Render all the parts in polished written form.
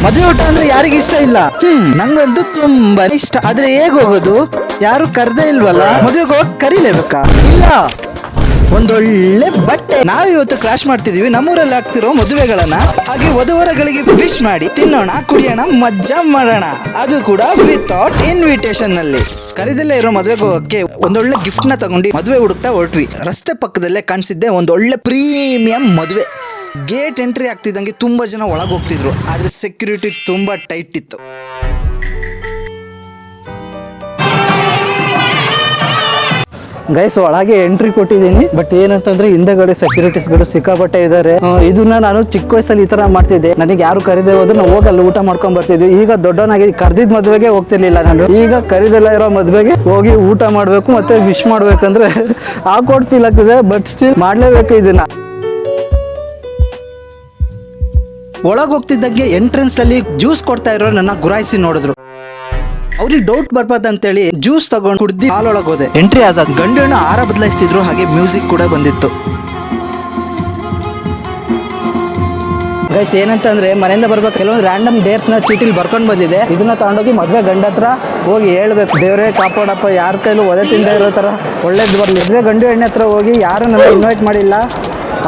ಮದುವೆ ಊಟ ಅಂದ್ರೆ ಯಾರಿಗೆ ಇಷ್ಟ ಇಲ್ಲ? ನಂಗಂತೂ ತುಂಬಾ ಇಷ್ಟ. ಆದ್ರೆ ಹೇಗ್ ಹೋಗೋದು? ಯಾರು ಕರ್ದೇ ಇಲ್ವಲ್ಲ. ಮದುವೆಗೆ ಹೋಗಕ್ ಕರೀಲೇಬೇಕಾ? ಇಲ್ಲ, ಒಂದೊಳ್ಳೆ ಬಟ್ಟೆ. ನಾವು ಇವತ್ತು ಕ್ರಾಶ್ ಮಾಡ್ತಿದೀವಿ ನಮ್ಮೂರಲ್ಲಿ ಆಗ್ತಿರೋ ಮದುವೆಗಳನ್ನ. ಹಾಗೆ ವಧುವರಗಳಿಗೆ ವಿಶ್ ಮಾಡಿ ತಿನ್ನೋಣ, ಕುಡಿಯೋಣ, ಮಜ್ಜಾ ಮಾಡೋಣ. ಅದು ಕೂಡ ವಿತೌಟ್ ಇನ್ವಿಟೇಷನ್ ನಲ್ಲಿ. ಕರಿದಲ್ಲೇ ಇರೋ ಮದುವೆಗೆ ಹೋಗಕ್ಕೆ ಒಂದೊಳ್ಳೆ ಗಿಫ್ಟ್ ನ ತಗೊಂಡು ಮದುವೆ ಹುಡುಕ್ತಾ ಹೊರಟ್ವಿ. ರಸ್ತೆ ಪಕ್ಕದಲ್ಲೇ ಕಾಣಿಸಿದ್ದೆ ಒಂದೊಳ್ಳೆ ಪ್ರೀಮಿಯಂ ಮದುವೆ. ಗೇಟ್ ಎಂಟ್ರಿ ಆಗ್ತಿದ್ದಂಗೆ ತುಂಬಾ ಜನ ಒಳಗೆ ಹೋಗ್ತಿದ್ರು. ಆದ್ರೆ ಸೆಕ್ಯೂರಿಟಿ ತುಂಬಾ ಟೈಟ್ ಇತ್ತು. ಗೈಸ್, ಒಳಗೆ ಎಂಟ್ರಿ ಕೊಟ್ಟಿದ್ದೀನಿ. ಬಟ್ ಏನಂತಂದ್ರೆ ಹಿಂದೆಗಡೆ ಸೆಕ್ಯೂರಿಟೀಸ್ಗಳು ಸಿಕ್ಕಾಪಟ್ಟೆ ಇದ್ದಾರೆ. ಇದನ್ನ ನಾನು ಚಿಕ್ಕ ವಯಸ್ಸಲ್ಲಿ ಈ ತರ ಮಾಡ್ತಿದ್ದೆ. ನನಗೆ ಯಾರು ಕರೀದೇ ಹೋದ್ರೆ ನಾವು ಹೋಗಲ್ಲ ಊಟ ಮಾಡ್ಕೊಂಡ್ ಬರ್ತಿದ್ವಿ. ಈಗ ದೊಡ್ಡವನಾಗಿ ಕರ್ದಿದ್ ಮದ್ವೆಗೆ ಹೋಗ್ತಿರ್ಲಿಲ್ಲ ನಾನು. ಈಗ ಕರಿದೆಲ್ಲ ಇರೋ ಮದ್ವೆಗೆ ಹೋಗಿ ಊಟ ಮಾಡ್ಬೇಕು ಮತ್ತೆ ವಿಶ್ ಮಾಡ್ಬೇಕಂದ್ರೆ ಆಕ್ವರ್ಡ್ ಫೀಲ್ ಆಗ್ತಿದೆ. ಬಟ್ ಸ್ಟಿಲ್ ಮಾಡ್ಲೇಬೇಕು ಇದನ್ನ. ಒಳಗೆ ಹೋಗ್ತಿದ್ದಂಗೆ ಎಂಟ್ರೆನ್ಸ್ ಅಲ್ಲಿ ಜ್ಯೂಸ್ ಕೊಡ್ತಾ ಇರೋ ನನ್ನ ಗುರಾಯಿಸಿ ನೋಡಿದ್ರು. ಅವ್ರಿಗೆ ಡೌಟ್ ಬರ್ಬಾರ್ದಂತೇಳಿ ಜ್ಯೂಸ್ ತಗೊಂಡು ಕುಡ್ದಿ ಹಾಲೊಳಗೆ ಹೋದೆ. ಎಂಟ್ರಿ ಆದಾಗ ಗಂಡು ಹೆಣ್ಣು ಆರ ಬದಲಾಯಿಸ್ತಿದ್ರು. ಹಾಗೆ ಮ್ಯೂಸಿಕ್ ಕೂಡ ಬಂದಿತ್ತು. ಗೈಸ್, ಏನಂತಂದ್ರೆ ಮನೆಯಿಂದ ಬರ್ಬೇಕು ಕೆಲವೊಂದು ರ್ಯಾಂಡಮ್ ಡೇಟ್ಸ್ ನ ಚೀಟಿಲಿ ಬರ್ಕೊಂಡು ಬಂದಿದೆ. ಇದನ್ನ ತಗೊಂಡೋಗಿ ಮದ್ವೆ ಗಂಡ ಹತ್ರ ಹೋಗಿ ಹೇಳ್ಬೇಕು, ದೇವರೇ ಕಾಪಾಡಪ್ಪ, ಯಾರ ಕೈಲೂ ಒದೆ ತಿಂದ ಇರೋ ತರ ಒಳ್ಳೇದು ಬರ್ಲಿ. ಮದ್ವೆ ಗಂಡು ಹೆಣ್ಣೆ ಹತ್ರ ಹೋಗಿ ಯಾರು ನನ್ನ ಇನ್ವೈಟ್ ಮಾಡಿಲ್ಲ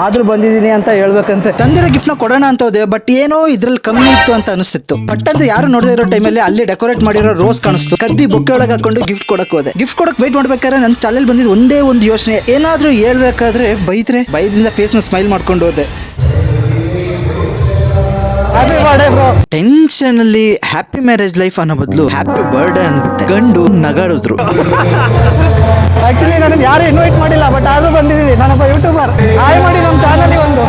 ಆದ್ರೂ ಬಂದಿದ್ದೀನಿ ಅಂತ ಹೇಳ್ಬೇಕಂತೆ. ತಂದಿರೋ ಗಿಫ್ಟ್ ನ ಕೊಡೋಣ ಅಂತ ಹೋದೆ. ಬಟ್ ಏನೋ ಇದ್ರಲ್ಲಿ ಕಮ್ಮಿ ಇತ್ತು ಅಂತ ಅನಿಸ್ತಿತ್ತು. ಬಟ್ ಅಂತ ಯಾರು ನೋಡದೇ ಇರೋ ಟೈಮಲ್ಲಿ ಅಲ್ಲಿ ಡೆಕೋರೇಟ್ ಮಾಡಿರೋ ರೋಸ್ ಕಾಣಿಸ್ತು. ಕದ್ದಿ ಬೊಕ್ಕೆ ಒಳಗೆ ಹಾಕೊಂಡು ಗಿಫ್ಟ್ ಕೊಡಕ್ ಹೋದೆ. ಗಿಫ್ಟ್ ಕೊಡಕ್ ವೇಟ್ ಮಾಡ್ಬೇಕಾದ್ರೆ ನನ್ನ ತಲೆಯಲ್ಲಿ ಬಂದಿದ್ದು ಒಂದೇ ಒಂದು ಯೋಚನೆ, ಏನಾದ್ರೂ ಹೇಳ್ಬೇಕಾದ್ರೆ ಬೈದ್ರೆ ಭಯದಿಂದ ಫೇಸ್ ನ ಸ್ಮೈಲ್ ಮಾಡ್ಕೊಂಡು ಹೋದೆ. ಟೆನ್ಷನ್ ಅಲ್ಲಿ ಹ್ಯಾಪಿ ಮ್ಯಾರೇಜ್ ಲೈಫ್ ಅನ್ನೋ ಬದಲು ಹ್ಯಾಪಿ ಬರ್ಡೇ ಅಂದ್ಬಿಟ್ಟೆ. ಗಂಡು ನಗಾಡಿದ್ರು. ಆಕ್ಚುಲಿ ನನಗೆ ಯಾರು ಇನ್ವೈಟ್ ಮಾಡಿಲ್ಲ, ಬಟ್ ಆದ್ರೂ ಬಂದಿದ್ದೀವಿ. ನಾನೊಬ್ಬ ಯೂಟ್ಯೂಬರ್. ಹಾಯ್ ಮಾಡಿ ನಮ್ಮ ಚಾನಲ್ ಒಂದು.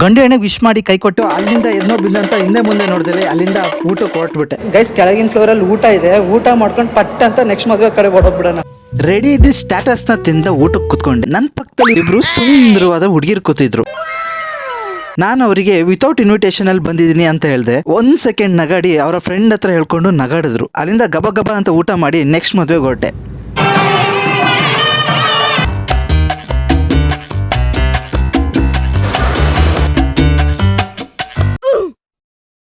ಗಂಡು ಹೆಣ್ಣಿಗೆ ವಿಶ್ ಮಾಡಿ ಕೈ ಕೊಟ್ಟು ಅಲ್ಲಿಂದ ಎದ್ನೋ ಬಿಂದಂತ ಹಿಂದೆ ಮುಂದೆ ನೋಡಿದ್ರೆ ಅಲ್ಲಿಂದ ಊಟಕ್ಕೆ ಹೊರಟ್ಬಿಟ್ಟೆ. ಗೈಸ್, ಕೆಳಗಿನ ಫ್ಲೋರ್ ಅಲ್ಲಿ ಊಟ ಇದೆ. ಊಟ ಮಾಡ್ಕೊಂಡು ಪಟ್ ಅಂತ ನೆಕ್ಸ್ಟ್ ಮದುವೆ ಕಡೆ ಹೊಡೋಗ್ಬಿಡೋಣ. ರೆಡಿ ಇದ್ದ ಸ್ಟ್ಯಾಟಸ್ ನ ತಿಂದ ಊಟಕ್ಕೆ ಕುತ್ಕೊಂಡೆ. ನನ್ನ ಪಕ್ಕದಲ್ಲಿ ಇಬ್ರು ಸುಂದರವಾದ ಹುಡುಗಿರು ಕೂತಿದ್ರು. ನಾನು ಅವರಿಗೆ ವಿತೌಟ್ ಇನ್ವಿಟೇಷನ್ ಅಲ್ಲಿ ಬಂದಿದ್ದೀನಿ ಅಂತ ಹೇಳಿದೆ. 1 ಸೆಕೆಂಡ್ ನಗಾಡಿ ಅವರ ಫ್ರೆಂಡ್ ಹತ್ರ ಹೇಳ್ಕೊಂಡು ನಗಾಡಿದ್ರು. ಅಲ್ಲಿಂದ ಗಬ ಗಬ ಅಂತ ಊಟ ಮಾಡಿ ನೆಕ್ಸ್ಟ್ ಮದುವೆಗೆ ಹೊರಟೆ.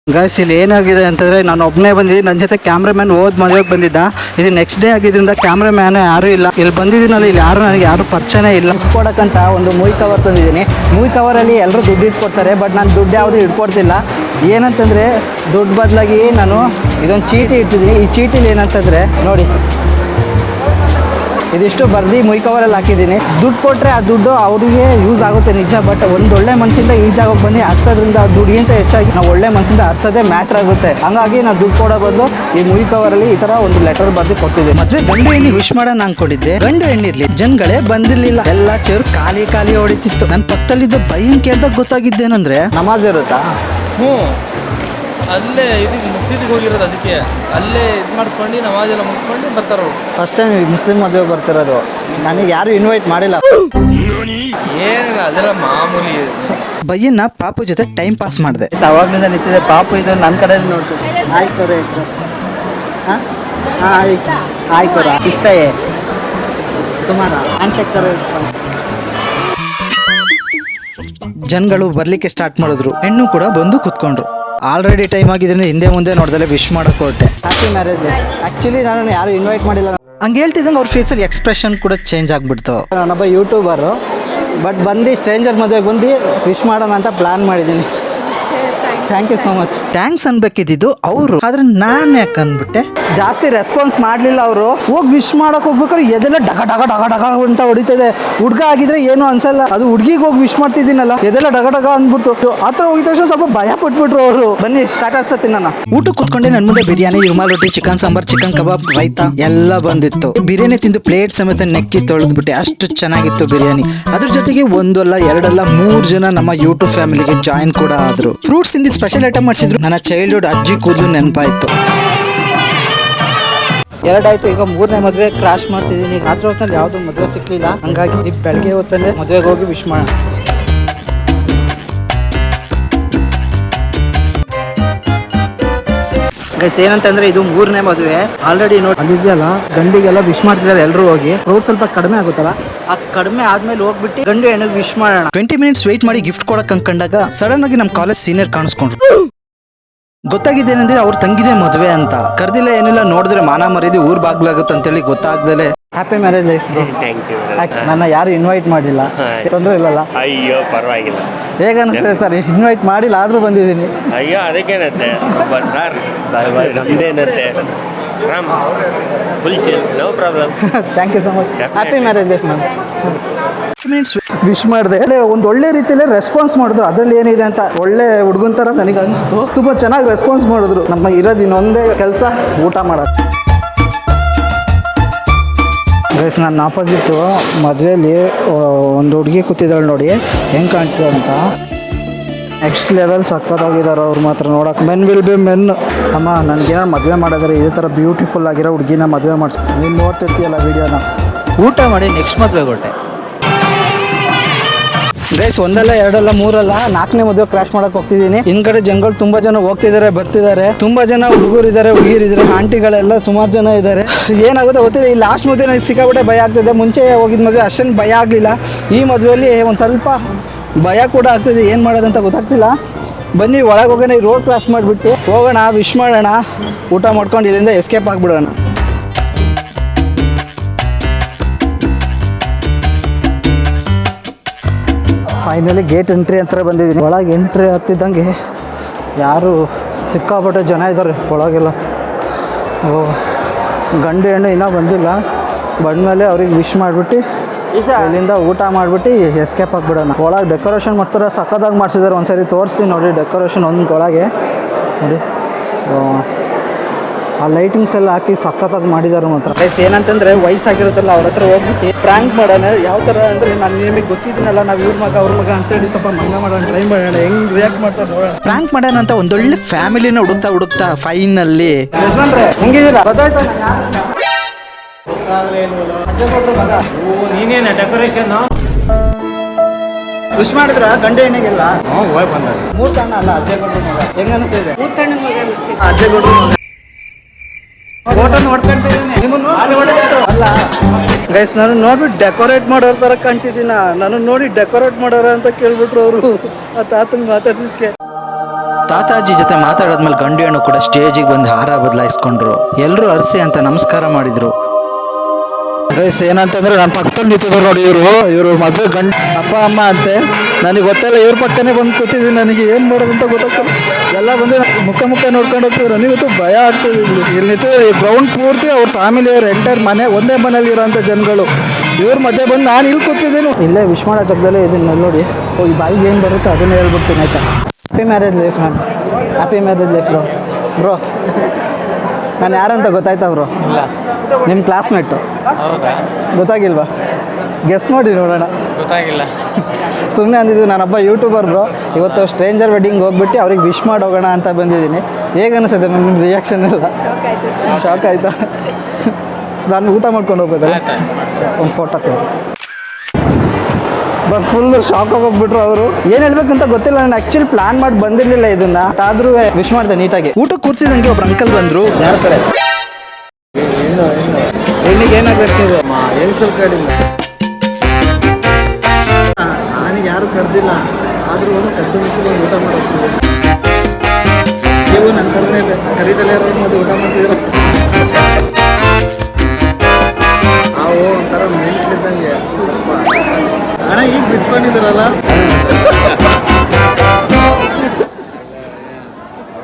ಗೈಸ್, ಇಲ್ಲಿ ಏನಾಗಿದೆ ಅಂತಂದ್ರೆ ನಾನು ಒಬ್ಬನೇ ಬಂದಿದ್ದೀನಿ. ನನ್ನ ಜೊತೆ ಕ್ಯಾಮ್ರಾಮ್ಯಾನ್ ಮದುವೆಗೆ ಬಂದಿದ್ದ. ಇದು ನೆಕ್ಸ್ಟ್ ಡೇ ಆಗಿದ್ರಿಂದ ಕ್ಯಾಮ್ರಾಮ್ಯಾನ್ ಯಾರು ಇಲ್ಲ. ಇಲ್ಲಿ ಬಂದಿದ್ದೀನಲ್ಲ, ಇಲ್ಲಿ ನನಗೆ ಯಾರು ಪರಿಚಯನೇ ಇಲ್ಲ. ಕೊಡಕ್ಕಂತ ಒಂದು ಮೂವಿ ಕವರ್ ತಂದಿದ್ದೀನಿ. ಮೂವಿ ಕವರಲ್ಲಿ ಎಲ್ಲರೂ ದುಡ್ಡು ಇಟ್ಕೊಡ್ತಾರೆ. ಬಟ್ ನಾನು ದುಡ್ಡು ಯಾವುದು ಇಟ್ಕೊಡ್ತಿಲ್ಲ. ಏನಂತಂದರೆ ದುಡ್ಡು ಬದಲಾಗಿ ನಾನು ಇದೊಂದು ಚೀಟಿ ಇಡ್ತಿದ್ದೀನಿ. ಈ ಚೀಟಿಲಿ ಏನಂತಂದರೆ ನೋಡಿ, ಇದಿಷ್ಟು ಬರ್ದು ಮೂವಿ ಕವರಲ್ಲಿ ಹಾಕಿದ್ದೀನಿ. ದುಡ್ಡು ಕೊಟ್ಟರೆ ಆ ದುಡ್ಡು ಅವರಿಗೆ ಯೂಸ್ ಆಗುತ್ತೆ ನಿಜ. ಬಟ್ ಒಂದು ಒಳ್ಳೆ ಮನಸ್ಸಿಂದ ಈ ಜಾಗಕ್ಕೆ ಬಂದು ಹರ್ಸೋದ್ರಿಂದ ಆ ದುಡ್ಡಿಗಿಂತ ಹೆಚ್ಚಾಗಿ ನಾವು ಒಳ್ಳೆ ಮನಸ್ಸಿಂದ ಹರ್ಸೋದೇ ಮ್ಯಾಟ್ರ್ ಆಗುತ್ತೆ. ಹಂಗಾಗಿ ನಾವು ದುಡ್ಡು ಕೊಡೋ ಬದಲು ಈ ಮೂವಿ ಕವರಲ್ಲಿ ಈ ಥರ ಒಂದು ಲೆಟರ್ ಬರ್ದು ಕೊಡ್ತಿದ್ದೆ. ಮದುವೆ ಗಂಡು ಹೆಣ್ಣಿ ವಿಶ್ ಮಾಡೋಣ ಅನ್ಕೊಂಡಿದ್ದೆ. ಗಂಡು ಹೆಣ್ಣಿರ್ಲಿ, ಜನಗಳೇ ಬಂದಿರ್ಲಿಲ್ಲ. ಎಲ್ಲ ಚೇರು ಖಾಲಿ ಖಾಲಿ ಹೊಡಿತಿತ್ತು. ನನ್ನ ಪಕ್ಕದಲ್ಲಿದ್ದ ಬೈಯನ್ ಕೇಳ್ದಾಗ ಗೊತ್ತಾಗಿದ್ದೇನಂದ್ರೆ ನಮಾಜ್ ಇರುತ್ತಾ? ಅಲ್ಲೇ ಇದಕ್ಕೆ ಮಸೀದಿಗೆ ಹೋಗಿರೋದು. ಅದಕ್ಕೆ ಅಲ್ಲೇ ಇದು ಮಾಡ್ಕೊಂಡು ನಮಾಜೆಲ್ಲ ಮುಗಿಸ್ಕೊಂಡು ಬರ್ತಾರೋ. ಫಸ್ಟ್ ಟೈಮ್ ಮುಸ್ಲಿಂ ಮದುವೆ ಬರ್ತಿರೋದು. ನನಗೆ ಯಾರು ಇನ್ವೈಟ್ ಮಾಡಿಲ್ಲ. ಏನಿಲ್ಲ, ಅದೆಲ್ಲ ಮಾಮೂಲಿ. ಬೈಯನ್ನ ಪಾಪು ಜೊತೆ ಟೈಮ್ ಪಾಸ್ ಮಾಡಿದೆ. ಅವಾಗ್ಲಿಂದ ನಿಂತಿದೆ ಪಾಪು. ಇದು ನನ್ನ ಕಡೆಯಲ್ಲಿ ನೋಡ್ತೀನಿ. ಆಯ್ಕೊರೆ ಹಾಂ ಆಯ್ಕೊರ ಇಸ್ಕಾಯೇ ತುಮಾರ ಆನ್ಶಕ್ಕರ್. ಜನಗಳು ಬರ್ಲಿಕ್ಕೆ ಸ್ಟಾರ್ಟ್ ಮಾಡಿದ್ರು. ಹೆಣ್ಣು ಕೂಡ ಬಂದು ಕುತ್ಕೊಂಡ್ರು. ಆಲ್ರೆಡಿ ಟೈಮ್ ಆಗಿದ್ರಿಂದ ಹಿಂದೆ ಮುಂದೆ ನೋಡ್ದಲ್ಲೇ ವಿಶ್ ಮಾಡಕ್ ಹೊರಟೆ. Happy marriage. ಆ್ಯಕ್ಚುಲಿ ನಾನು ಯಾರು ಇನ್ವೈಟ್ ಮಾಡಿಲ್ಲ. ಹಂಗೆ ಹೇಳ್ತಿದ್ದಂಗೆ ಅವ್ರ ಫೇಸಲ್ಲಿ ಎಕ್ಸ್ಪ್ರೆಷನ್ ಕೂಡ ಚೇಂಜ್ ಆಗ್ಬಿಡ್ತು. ನಾನೊಬ್ಬ ಯೂಟ್ಯೂಬರು. ಬಟ್ ಬಂದು ಸ್ಟ್ರೇಂಜರ್ ಮದುವೆಗೆ ಬಂದು ವಿಶ್ ಮಾಡೋಣ ಅಂತ ಪ್ಲ್ಯಾನ್ ಮಾಡಿದ್ದೀನಿ. Thank you so much. Thanks ಅನ್ಬೇಕಿದ್ದು ಅವರು, ಆದ್ರೆ ನಾನು ಯಾಕೆ ಅಂದ್ಬಿಟ್ಟೆ. ಜಾಸ್ತಿ ರೆಸ್ಪಾನ್ಸ್ ಮಾಡಲಿಲ್ಲ ಅವರು. ಹೋಗಿ ವಿಶ್ ಮಾಡಕ್ಕೆ ಹೋಗ್ಬೇಕಾದ್ರೆ ಎದೆಲ್ಲ ಡಗ ಡಗ ಡಗ ಡಗ ಅಂತ ಹೊಡಿತದೆ. ಹುಡುಗ ಆಗಿದ್ರೆ ಏನು ಅನ್ಸಲ್ಲ. ಅದು ಹುಡುಗಿಗೆ ಹೋಗಿ ವಿಶ್ ಮಾಡ್ತಿದ್ದೀನಲ್ಲ, ಎದೆಲ್ಲ ಡಗ ಡಗ ಅಂದ್ಬಿಡ್ತು. ಹತ್ರ ಹೋಗಿದ ತಕ್ಷಣ ಸ್ವಲ್ಪ ಭಯ ಪಟ್ಬಿಟ್ರು ಅವರು. ಬನ್ನಿ ಸ್ಟಾರ್ಟರ್ಸ್ ತಿನ್ನೋಣ. ಊಟಕ್ಕೆ ಕುತ್ಕೊಂಡೆ. ನನ್ನ ಮುಂದೆ ಬಿರಿಯಾನಿ, ರುಮಾಲ್ ರೊಟ್ಟಿ, ಚಿಕನ್ ಸಾಂಬಾರ್, ಚಿಕನ್ ಕಬಾಬ್, ರೈತಾ ಎಲ್ಲ ಬಂದಿತ್ತು. ಬಿರಿಯಾನಿ ತಿಂದು ಪ್ಲೇಟ್ ಸಮೇತ ನೆಕ್ಕಿ ತೊಳೆದ್ಬಿಟ್ಟೆ. ಅಷ್ಟು ಚೆನ್ನಾಗಿತ್ತು ಬಿರಿಯಾನಿ. ಅದ್ರ ಜೊತೆಗೆ 1 ಅಲ್ಲ 2 ಅಲ್ಲ 3 ಜನ ನಮ್ಮ ಯೂಟ್ಯೂಬ್ ಫ್ಯಾಮಿಲಿಗೆ ಜಾಯಿನ್ ಕೂಡ ಆದ್ರು. ಫ್ರೂಟ್ಸ್ ಇಂದ ಸ್ಪೆಷಲ್ ಐಟಮ್ ಮಾಡಿಸಿದ್ರು. ನನ್ನ ಚೈಲ್ಡ್ಹುಡ್ ಅಜ್ಜಿ ಕೂದಲು ನೆನಪಾಯ್ತು. 2 ಆಯ್ತು. ಈಗ 3ನೇ ಮದುವೆ ಕ್ರಾಶ್ ಮಾಡ್ತಿದ್ದೀನಿ. ರಾತ್ರಿ ಹೊತ್ತಲ್ಲಿ ಯಾವುದು ಮದುವೆ ಸಿಕ್ಲಿಲ್ಲ. ಹಂಗಾಗಿ ಈಗ ಬೆಳಗ್ಗೆ ಹೊತ್ತಲ್ಲೇ ಮದುವೆಗೆ ಹೋಗಿ ವಿಶ್ ಮಾಡೋಣ. ಗೈಸ್ ಏನಂತಂದ್ರೆ ಇದು 3ನೇ ಮದುವೆ. ಆಲ್ರೆಡಿ ನೋಡಿ ಅಲ್ಲಿದೆಯಲ್ಲ ಗಂಡಿಗೆಲ್ಲ ವಿಶ್ ಮಾಡ್ತಿದ್ದಾರೆ ಎಲ್ಲರೂ ಹೋಗಿ. ಕ್ರೌಡ್ ಸ್ವಲ್ಪ ಕಡಿಮೆ ಆಗುತ್ತಲ್ಲ, ಆ ಕಡಿಮೆ ಆದ್ಮೇಲೆ ಹೋಗ್ಬಿಟ್ಟು ಗಂಡು ಹೆಣ್ಣಿಗೆ ವಿಶ್ ಮಾಡೋಣ. 20 ಮಿನಿಟ್ಸ್ ವೆಯ್ಟ್ ಮಾಡಿ ಗಿಫ್ಟ್ ಕೊಡಕ್ ಅನ್ಕೊಂಡಾಗ ಸಡನ್ ಆಗಿ ನಮ್ ಕಾಲೇಜ್ ಸೀನಿಯರ್ ಕಾಣಿಸ್ಕೊಂಡ್ರು. ಗೊತ್ತಾಗಿದ್ದೇನೆಂದ್ರೆ ಅವ್ರ ತಂಗಿದೆ ಮದುವೆ ಅಂತ. ಕರ್ದಿಲ್ಲ ಏನಿಲ್ಲ, ನೋಡಿದ್ರೆ ಮಾನ ಮರ್ಯಾದೆ ಊರ್ ಬಾಗ್ಲಾಗುತ್ತೆ ಅಂತೇಳಿ ಗೊತ್ತಾಗ್ದಲೆ happy marriage life. Thank you. ನನ್ನ ಯಾರು ಇನ್ವೈಟ್ ಮಾಡಿಲ್ಲ, ತೊಂದರೆ ಇಲ್ಲಲ್ಲ? ಅಯ್ಯೋ ಪರವಾಗಿಲ್ಲ. ಹೇಗೆ ಅನಿಸ್ತದೆ ಸರ್? ಇನ್ವೈಟ್ ಮಾಡಿಲ್ಲ ಆದ್ರೂ ಬಂದಿದ್ದೀನಿ. ಅಯ್ಯೋ ಅದಕ್ಕೇನತ್ತೆ ಸರ್, ನಮ್ದೇನತ್ತೆ Ram full chill, no problem. Thank you so much. Happy marriage life ma'am. Wish ಮಾಡಿದೆ. ಒಂದು ಒಳ್ಳೆ ರೀತಿಯಲ್ಲಿ ರೆಸ್ಪಾನ್ಸ್ ಮಾಡಿದ್ರು. ಅದ್ರಲ್ಲಿ ಏನಿದೆ ಅಂತ ಒಳ್ಳೆ ಹುಡುಗನ್ ಥರ ನನಗೆ ಅನಿಸ್ತು. ತುಂಬ ಚೆನ್ನಾಗಿ ರೆಸ್ಪಾನ್ಸ್ ಮಾಡಿದ್ರು. ನಮ್ಮ ಇರೋದು ಇನ್ನೊಂದೇ ಕೆಲಸ, ಊಟ ಮಾಡೋದು. ಗೈಸ್ ನನ್ನ ಆಪೋಸಿಟ್ಟು ಮದುವೆಯಲ್ಲಿ ಒಂದು ಹುಡುಗಿ ಕೂತಿದ್ದಾಳೆ ನೋಡಿ ಹೆಂಗೆ ಕಾಣ್ತಿದೆ ಅಂತ. ನೆಕ್ಸ್ಟ್ ಲೆವೆಲ್ ಸಕ್ಕತ್ತಾಗಿದ್ದಾರೆ ಅವ್ರು ಮಾತ್ರ ನೋಡೋಕೆ. Men will be men. ಅಮ್ಮ ನನಗೇನೋ ಮದುವೆ ಮಾಡಿದ್ರೆ ಇದೇ ಥರ ಬ್ಯೂಟಿಫುಲ್ ಆಗಿರೋ ಹುಡುಗಿನ ಮದುವೆ ಮಾಡಿಸ್. ನೀನು ನೋಡ್ತಿರ್ತೀಯಲ್ಲ ವೀಡಿಯೋನ. ಊಟ ಮಾಡಿ ನೆಕ್ಸ್ಟ್ ಮದುವೆ ಕೊಟ್ಟೆ. ಗೈಸ್ ಒಂದಲ್ಲ ಎರಡಲ್ಲ ಮೂರಲ್ಲ 4ನೇ ಮದುವೆ ಕ್ರಾಶ್ ಮಾಡಕ್ ಹೋಗ್ತಿದ್ದೀನಿ. ಹಿಂದ್ಗಡೆ ಜನಗಳು ತುಂಬಾ ಜನ ಹೋಗ್ತಿದ್ದಾರೆ ಬರ್ತಿದ್ದಾರೆ. ತುಂಬಾ ಜನ ಹುಡುಗರಿದ್ದಾರೆ, ಹುಡುಗಿರಿದ್ದಾರೆ, ಆಂಟಿಗಳೆಲ್ಲ ಸುಮಾರು ಜನ ಇದ್ದಾರೆ. ಏನಾಗುತ್ತೆ ಗೊತ್ತಿಲ್ಲ. ಈ ಲಾಸ್ಟ್ ಮದುವೆ ನನಗೆ ಸಿಕ್ಕಾಬಿಟ್ಟೆ ಭಯ ಆಗ್ತಿದೆ. ಮುಂಚೆ ಹೋಗಿದ ಮದುವೆ ಅಷ್ಟೇನು ಭಯ ಆಗಲಿಲ್ಲ. ಈ ಮದುವೆಯಲ್ಲಿ ಒಂದು ಸ್ವಲ್ಪ ಭಯ ಕೂಡ ಆಗ್ತಿದೆ. ಏನು ಮಾಡೋದಂತ ಗೊತ್ತಾಗ್ತಿಲ್ಲ. ಬನ್ನಿ ಒಳಗೆ ಹೋಗೋಣ. ಈ ರೋಡ್ ಕ್ರಾಸ್ ಮಾಡಿಬಿಟ್ಟು ಹೋಗೋಣ, ವಿಶ್ ಮಾಡೋಣ, ಊಟ ಮಾಡ್ಕೊಂಡು ಇಲ್ಲಿಂದ ಎಸ್ಕೇಪ್ ಆಗಿಬಿಡೋಣ. ಫೈನಲಿ ಗೇಟ್ ಎಂಟ್ರಿ ಅಂತ ಬಂದಿದ್ದೀನಿ. ಒಳಗೆ ಎಂಟ್ರಿ ಆಗ್ತಿದ್ದಂಗೆ ಯಾರು ಸಿಕ್ಕಾಪಟ್ಟೆ ಜನ ಇದ್ದಾರೆ ಒಳಗೆಲ್ಲ. ಓ, ಗಂಡು ಹೆಣ್ಣು ಇನ್ನೂ ಬಂದಿಲ್ಲ. ಬಂದಮೇಲೆ ಅವ್ರಿಗೆ ವಿಶ್ ಮಾಡಿಬಿಟ್ಟು ಇಲ್ಲಿಂದ ಊಟ ಮಾಡಿಬಿಟ್ಟು ಎಸ್ಕೇಪ್ ಆಗಿಬಿಡೋಣ. ಒಳಗೆ ಡೆಕೋರೇಷನ್ ಮಾಡ್ತಾರೆ, ಸಕ್ಕತ್ತಾಗಿ ಮಾಡಿಸಿದ್ದಾರೆ. ಒಂದು ಸರಿ ತೋರಿಸಿ ನೋಡಿ ಡೆಕೋರೇಷನ್. ಒಂದು ಒಳಗೆ ನೋಡಿ ಆ ಲೈಟಿಂಗ್ಸ್ ಎಲ್ಲ ಹಾಕಿ ಸಕ್ಕತ್ತಾಗಿ ಮಾಡಿದ್ದಾರೆ ಮಾತ್ರ. ಗೈಸ್ ಏನಂತಂದ್ರೆ ವಯಸ್ಸಾಗಿರುತ್ತಲ್ಲ ಅವ್ರ ಹತ್ರ ಹೋಗ್ಬಿಟ್ಟು ಪ್ರಾಂಕ್ ಮಾಡೋಣ. ಯಾವ ಥರ ಅಂದರೆ ನಾನು ನಿಮಗೆ ಗೊತ್ತಿದ್ದೀನಲ್ಲ, ನಾವು ಇವ್ರ ಮಗ ಅವ್ರ ಮಗ ಅಂತೇಳಿ ಸ್ವಲ್ಪ ಮಂಗ ಮಾಡೋಣ, ಟ್ರೈ ಮಾಡೋಣ, ಹೆಂಗೆ ರಿಯಾಕ್ಟ್ ಮಾಡ್ತಾರೆ ನೋಡೋಣ. ಪ್ರ್ಯಾಂಕ್ ಮಾಡೋಣ ಅಂತ ಒಂದೊಳ್ಳೆ ಫ್ಯಾಮಿಲಿನ ಹುಡುಕ್ತಾ ಫೈನಲ್ಲಿ ಯಜಮಾನ್ರೆ ಹೆಂಗಿದ್ದೀರಾ? ಗೊತ್ತಾಯ್ತಾ ನೀನೇನ ಡೆಕೋರೇಷನ್ ವಿಶ್ ಮಾಡಿದ್ರ ಗಂಡು ಹೆಣ್ಣಿಗೆಲ್ಲ? ಹೋಗಿ ಬಂದ 3 ಕಣ್ಣ ಅಲ್ಲ, ಅಜ್ಜೇಗೌಡ್ರ ಮಗ. ಹೆಂಗ ಅನಿಸ್ತಿದೆ? ಅಜ್ಜೇಗೌಡ್ರ ಮಗ. ಫೋಟೋ ನೋಡ್ಕೊಂಡಿದ್ದೀನಿ. ಅಲ್ಲ ಗೈಸ್, ನಾನು ನೋಡ್ಬಿಟ್ಟು ಡೆಕೋರೇಟ್ ಮಾಡೋರ ಥರ ಕಾಣ್ತಿದ್ದೀನ. ನಾನು ನೋಡಿ ಡೆಕೋರೇಟ್ ಮಾಡೋರ ಅಂತ ಕೇಳ್ಬಿಟ್ರು ಅವರು. ಆ ತಾತಂಗೆ ಮಾತಾಡ್ಸಿದ್ಕೆ. ತಾತಾಜಿ ಜೊತೆ ಮಾತಾಡಾದ್ಮೇಲೆ ಗಂಡು ಹೆಣ್ಣು ಕೂಡ ಸ್ಟೇಜಿಗೆ ಬಂದು ಹಾರ ಬದಲಾಯಿಸ್ಕೊಂಡ್ರು. ಎಲ್ಲರೂ ಅರಸಿ ಅಂತ ನಮಸ್ಕಾರ ಮಾಡಿದ್ರು. ಗೈಸ್ ಏನಂತಂದ್ರೆ ನನ್ನ ಪಕ್ಕದಲ್ಲಿ ನಿಂತಿದ್ರು ನೋಡಿ ಇವರು ಮದುವೆ ಗಂಡು ಅಪ್ಪ ಅಮ್ಮ ಅಂತೆ. ನನಗೆ ಗೊತ್ತಿಲ್ಲ, ಇವ್ರ ಪಕ್ಕನೇ ಬಂದು ಕೂತಿದ್ದೀನಿ. ನನಗೆ ಏನು ಮಾಡೋದಂತ ಗೊತ್ತಾಗ್ತದೆ. ಎಲ್ಲ ಬಂದು ಮುಖ ನೋಡ್ಕೊಂಡು ಹೋಗ್ತಿದ್ರು. ನನಗಂತೂ ಭಯ ಆಗ್ತದೆ. ಇಲ್ಲಿ ನಿಂತಿದ್ರೆ ಈ ಗ್ರೌಂಡ್ ಪೂರ್ತಿ ಅವ್ರ ಫ್ಯಾಮಿಲಿ, ಅವ್ರ ಎಂಟೈರ್ ಮನೆ, ಒಂದೇ ಮನೇಲಿ ಇರೋಂಥ ಜನಗಳು. ಇವ್ರ ಮಧ್ಯೆ ಬಂದು ನಾನು ಇಲ್ಲಿ ಕೂತಿದ್ದೀನಿ. ಇಲ್ಲೇ ವಿಶ್ ಮಾಡೋ ಜಾಗದಲ್ಲೇ ಇದನ್ನ ನೋಡಿ. ಈ ಬಾಯಿಗೆ ಏನು ಬರುತ್ತೆ ಅದನ್ನೇ ಹೇಳ್ಬಿಡ್ತೀನಿ ಆಯ್ತಾ. Happy marriage life ma'am. Happy marriage life bro. ನಾನು ಯಾರಂತ ಗೊತ್ತಾಯ್ತಾ ಬ್ರೋ? ಇಲ್ಲ. ನಿಮ್ಮ ಕ್ಲಾಸ್ಮೇಟು. ಹೌದಾ? ಗೊತ್ತಾಗಿಲ್ವಾ? ಗೆಸ್ ಮಾಡಿ ನೋಡೋಣ. ಗೊತ್ತಾಗಿಲ್ಲ. ಸುಮ್ಮನೆ ಅಂದಿದ್ದು. ನಾನೊಬ್ಬ ಯೂಟ್ಯೂಬರ್ ಬ್ರೋ. ಇವತ್ತು ಸ್ಟ್ರೇಂಜರ್ ವೆಡ್ಡಿಂಗ್ ಹೋಗ್ಬಿಟ್ಟು ಅವ್ರಿಗೆ ವಿಶ್ ಮಾಡೋಗೋಣ ಅಂತ ಬಂದಿದ್ದೀನಿ. ಹೇಗೆ ಅನಿಸುತ್ತೆ ಮ್ಯಾಮ್ ನಿಮ್ಮ ರಿಯಾಕ್ಷನ್ ಎಲ್ಲ? ಶಾಕ್ ಆಯಿತಾ? ನಾನು ಊಟ ಮಾಡ್ಕೊಂಡು ಹೋಗ್ಬೋದಲ್ಲ? ಒಂದು ಫೋಟೋ ತೆಗೆದು ಬಸ್ ಫುಲ್ ಶಾಕ್ ಹೋಗ್ಬಿಟ್ರು ಅವರು. ಏನು ಹೇಳ್ಬೇಕಂತ ಗೊತ್ತಿಲ್ಲ. ನಾನು ಆ್ಯಕ್ಚುಲಿ ಪ್ಲಾನ್ ಮಾಡಿ ಬಂದಿರಲಿಲ್ಲ ಇದನ್ನ. ಆದರೂ ವಿಶ್ ಮಾಡಿದೆ ನೀಟಾಗಿ. ಊಟ ಕೂರ್ಸಿದಂಗೆ ಒಬ್ರು ಅಂಕಲ್ ಬಂದ್ರು. ಯಾರ ಕಡೆ? ಹೆಣ್ಣಿಗೆ ಏನಾಗ್ತಿದೆ? ಹೆಂಗಸಲ್ ಕಡೆಯಿಂದ ನನಗೆ ಯಾರು ಕರೆದಿಲ್ಲ. ಆದರೂ ಕದ್ದು ಮುಚ್ಚಿ ಊಟ ಮಾಡೋಗ್ತಿದೆ. ನೀವು ನನ್ನ ಥರನೇ ಕರೀದಲ್ಲೇ ಇರೋ ಮದುವೆ ಊಟ ಮಾಡ್ತಿದ್ರು. ನಾವು ಒಂಥರ ಮೆಂಟ್ಲಿದ್ದಂಗೆ ಸ್ವಲ್ಪ. ಅಣ್ಣ ಈಗ ಬಿಟ್ಕೊಂಡಿದ್ದಾರಲ್ಲ.